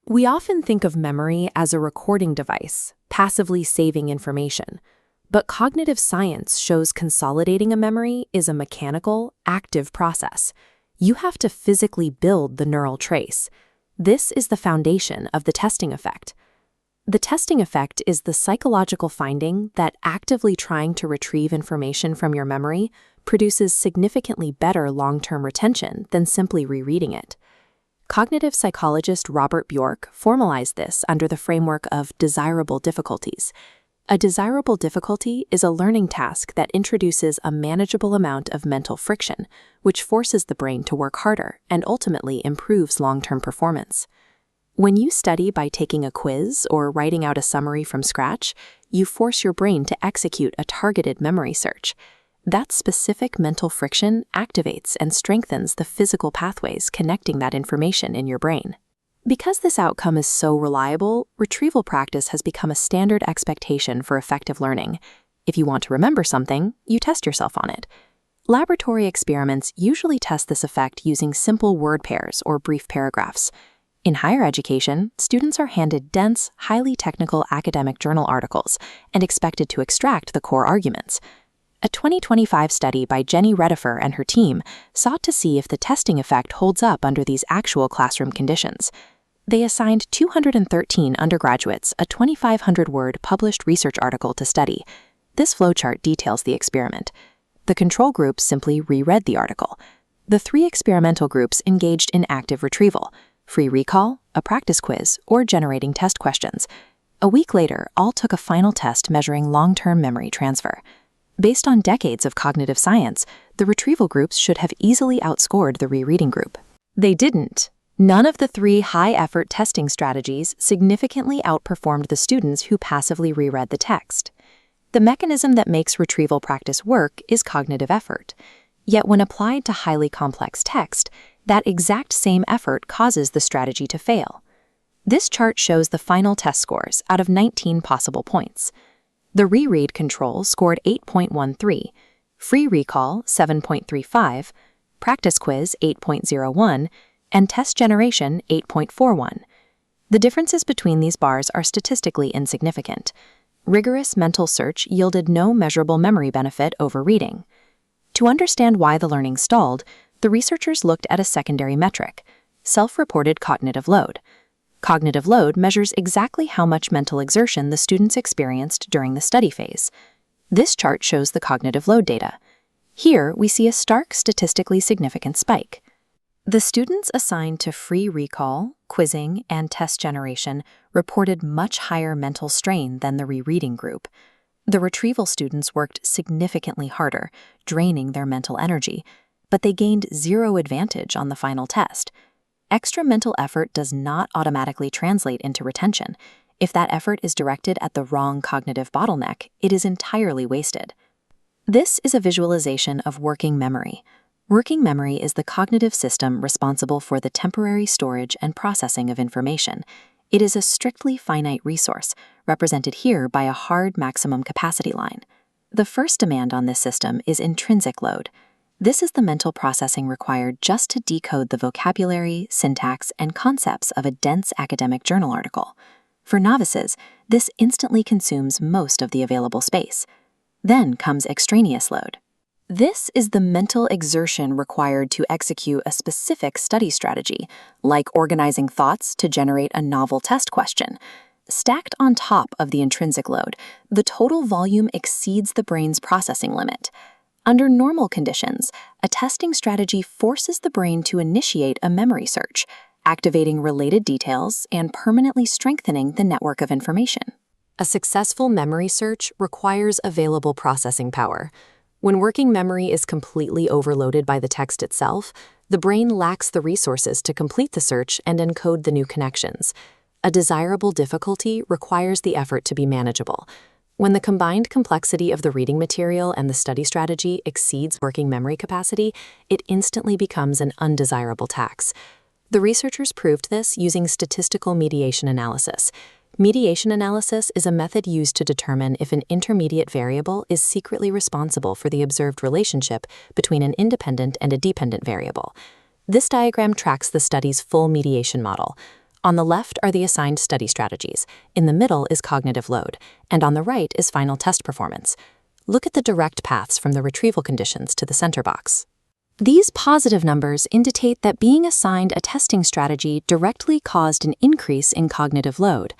We often think of memory as a recording device, passively saving information. But cognitive science shows consolidating a memory is a mechanical, active process. You have to physically build the neural trace. This is the foundation of the testing effect. The testing effect is the psychological finding that actively trying to retrieve information from your memory produces significantly better long-term retention than simply rereading it. Cognitive psychologist Robert Bjork formalized this under the framework of desirable difficulties. A desirable difficulty is a learning task that introduces a manageable amount of mental friction, which forces the brain to work harder and ultimately improves long-term performance. When you study by taking a quiz or writing out a summary from scratch, you force your brain to execute a targeted memory search. That specific mental friction activates and strengthens the physical pathways connecting that information in your brain. Because this outcome is so reliable, retrieval practice has become a standard expectation for effective learning. If you want to remember something, you test yourself on it. Laboratory experiments usually test this effect using simple word pairs or brief paragraphs. In higher education, students are handed dense, highly technical academic journal articles and expected to extract the core arguments. A 2025 study by Jenny Redifer and her team sought to see if the testing effect holds up under these actual classroom conditions. They assigned 213 undergraduates a 2,500-word published research article to study. This flowchart details the experiment. The control group simply reread the article. The 3 experimental groups engaged in active retrieval, free recall, a practice quiz, or generating test questions. A week later, all took a final test measuring long-term memory transfer. Based on decades of cognitive science, the retrieval groups should have easily outscored the rereading group. They didn't. None of the 3 high-effort testing strategies significantly outperformed the students who passively reread the text. The mechanism that makes retrieval practice work is cognitive effort. Yet when applied to highly complex text, that exact same effort causes the strategy to fail. This chart shows the final test scores out of 19 possible points. The reread control scored 8.13, free recall 7.35, practice quiz 8.01, and test generation 8.41. The differences between these bars are statistically insignificant. Rigorous mental search yielded no measurable memory benefit over reading. To understand why the learning stalled, the researchers looked at a secondary metric, self-reported cognitive load. Cognitive load measures exactly how much mental exertion the students experienced during the study phase. This chart shows the cognitive load data. Here, we see a stark statistically significant spike. The students assigned to free recall, quizzing, and test generation reported much higher mental strain than the rereading group. The retrieval students worked significantly harder, draining their mental energy, but they gained 0 advantage on the final test. Extra mental effort does not automatically translate into retention. If that effort is directed at the wrong cognitive bottleneck, it is entirely wasted. This is a visualization of working memory. Working memory is the cognitive system responsible for the temporary storage and processing of information. It is a strictly finite resource, represented here by a hard maximum capacity line. The first demand on this system is intrinsic load. This is the mental processing required just to decode the vocabulary, syntax, and concepts of a dense academic journal article. For novices, this instantly consumes most of the available space. Then comes extraneous load. This is the mental exertion required to execute a specific study strategy, like organizing thoughts to generate a novel test question. Stacked on top of the intrinsic load, the total volume exceeds the brain's processing limit. Under normal conditions, a testing strategy forces the brain to initiate a memory search, activating related details and permanently strengthening the network of information. A successful memory search requires available processing power. When working memory is completely overloaded by the text itself, the brain lacks the resources to complete the search and encode the new connections. A desirable difficulty requires the effort to be manageable. When the combined complexity of the reading material and the study strategy exceeds working memory capacity, it instantly becomes an undesirable tax. The researchers proved this using statistical mediation analysis. Mediation analysis is a method used to determine if an intermediate variable is secretly responsible for the observed relationship between an independent and a dependent variable. This diagram tracks the study's full mediation model. On the left are the assigned study strategies, in the middle is cognitive load, and on the right is final test performance. Look at the direct paths from the retrieval conditions to the center box. These positive numbers indicate that being assigned a testing strategy directly caused an increase in cognitive load.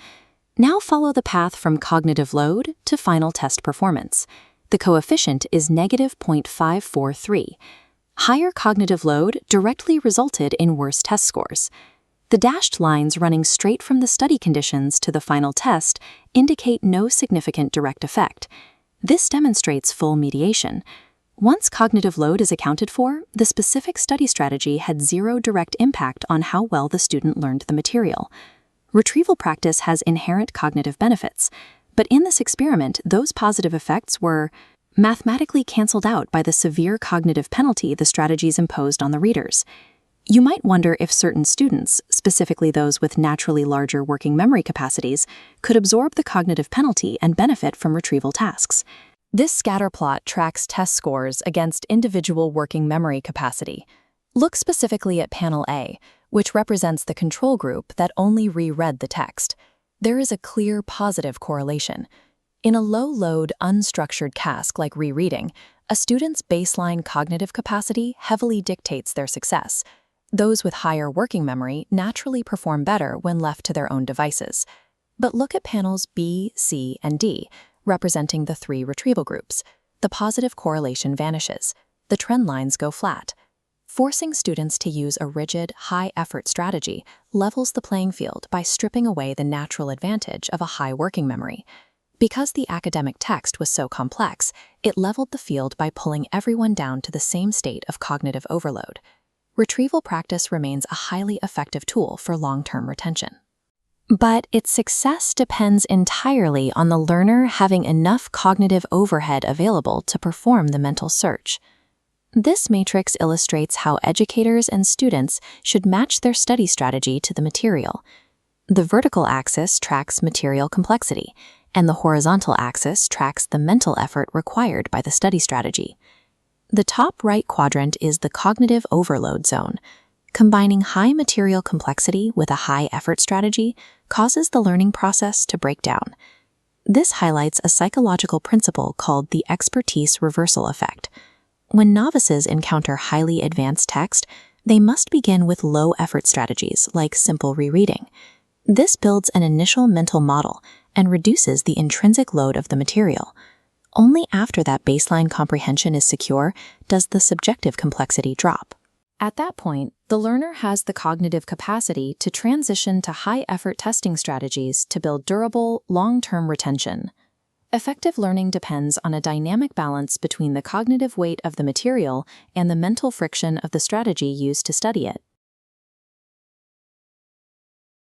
Now follow the path from cognitive load to final test performance. The coefficient is -0.543. Higher cognitive load directly resulted in worse test scores. The dashed lines running straight from the study conditions to the final test indicate no significant direct effect. This demonstrates full mediation. Once cognitive load is accounted for, the specific study strategy had zero direct impact on how well the student learned the material. Retrieval practice has inherent cognitive benefits, but in this experiment, those positive effects were mathematically canceled out by the severe cognitive penalty the strategies imposed on the readers. You might wonder if certain students, specifically those with naturally larger working memory capacities, could absorb the cognitive penalty and benefit from retrieval tasks. This scatter plot tracks test scores against individual working memory capacity. Look specifically at Panel A, which represents the control group that only reread the text. There is a clear positive correlation. In a low-load, unstructured task like rereading, a student's baseline cognitive capacity heavily dictates their success. Those with higher working memory naturally perform better when left to their own devices. But look at panels B, C, and D, representing the three retrieval groups. The positive correlation vanishes. The trend lines go flat. Forcing students to use a rigid, high-effort strategy levels the playing field by stripping away the natural advantage of a high working memory. Because the academic text was so complex, it leveled the field by pulling everyone down to the same state of cognitive overload. Retrieval practice remains a highly effective tool for long-term retention. But its success depends entirely on the learner having enough cognitive overhead available to perform the mental search. This matrix illustrates how educators and students should match their study strategy to the material. The vertical axis tracks material complexity, and the horizontal axis tracks the mental effort required by the study strategy. The top right quadrant is the cognitive overload zone. Combining high material complexity with a high effort strategy causes the learning process to break down. This highlights a psychological principle called the expertise reversal effect. When novices encounter highly advanced text, they must begin with low-effort strategies like simple rereading. This builds an initial mental model and reduces the intrinsic load of the material. Only after that baseline comprehension is secure does the subjective complexity drop. At that point, the learner has the cognitive capacity to transition to high-effort testing strategies to build durable, long-term retention. Effective learning depends on a dynamic balance between the cognitive weight of the material and the mental friction of the strategy used to study it.